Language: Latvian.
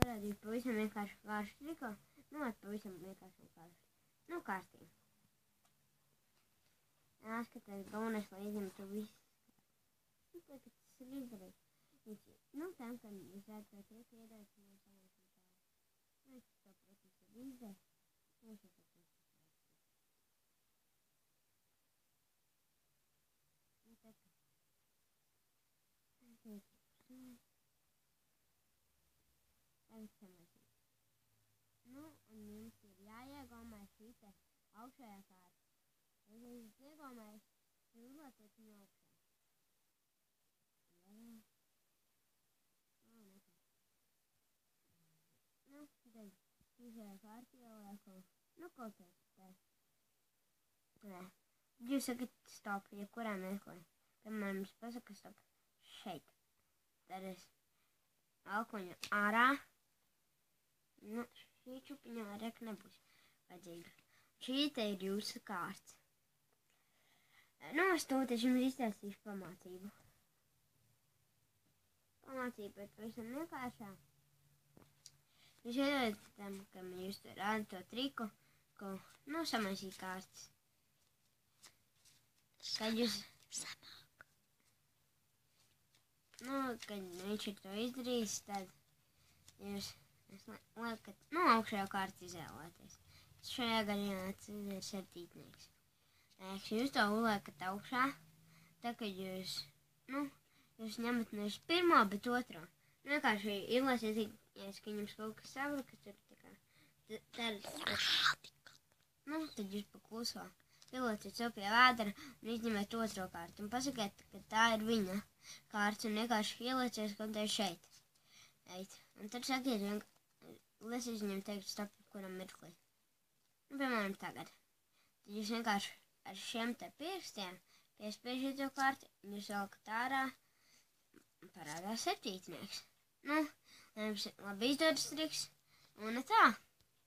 parādīt pavisam vienkārši kāršu triko. Nu, ar pavisam vienkārši kāršu. Nu, kārtību. Jāskatās galvenais, lai izņemtu visu. Nu, tagad tas ir izdarīts. Nu, tam, kad jūs redzat, ka triku iedot, mums sanāks tā. Nu, es to, protams, ir izdarīt. Nu, es to, protams, nu, tā kā. Tagad samazīt. Nu, un jums ir jāiegomē šī te augšējā kārta. Ja jūs iegomējat, tad uzlāciet viņu augšā. Nu, tad šajā kārtī ieliekam, nu, kaut kā tā. Nē. Jūs sakat stop, jebkurā mirklī. Piemēram, jums pasaka stop šeit. Tad es velku viņu ārā. Nu, šī čupiņā rek nebūs vajadzīga. Šī te ir jūsu kārts. Nu, es to taču jums izstāstīšu pamācību. Pamācība ir pavisam vienkāršā. Jūs iedodat tam, kam jūs tur rādat to triku, ko, nu, samaisīt kārtas. Kad jūs nu, kad viņš ir to izdarījis, tad jūs liekat, nu, augšējā kārtas izvēlēties. Šajā gadījumā tas ir septītnieks. Jūs to uliekat augšā, tā kad jūs, nu, jūs ņemat nevis pirmo, bet otro. Vienkārši ielasiet, ka jums kaut kas sabrika, tur tā kā, nu, tad jūs pakluso. Pielociet sev pie vēdera un izņemiet otro kārtu. Un pasakiet, ka tā ir viņa kārts un vienkārši ieliecies kaut kā šeit. Un tad sakiet, es viņam teiktu stop kuram mirklī. Nu, piemēram, tagad. Tad jūs vienkārši ar šiem te pirkstiem piespiežat to kārti, un jūs velkat ārā un parādās septītnieks. Nu, lai jums labi izdodas triks, un tā.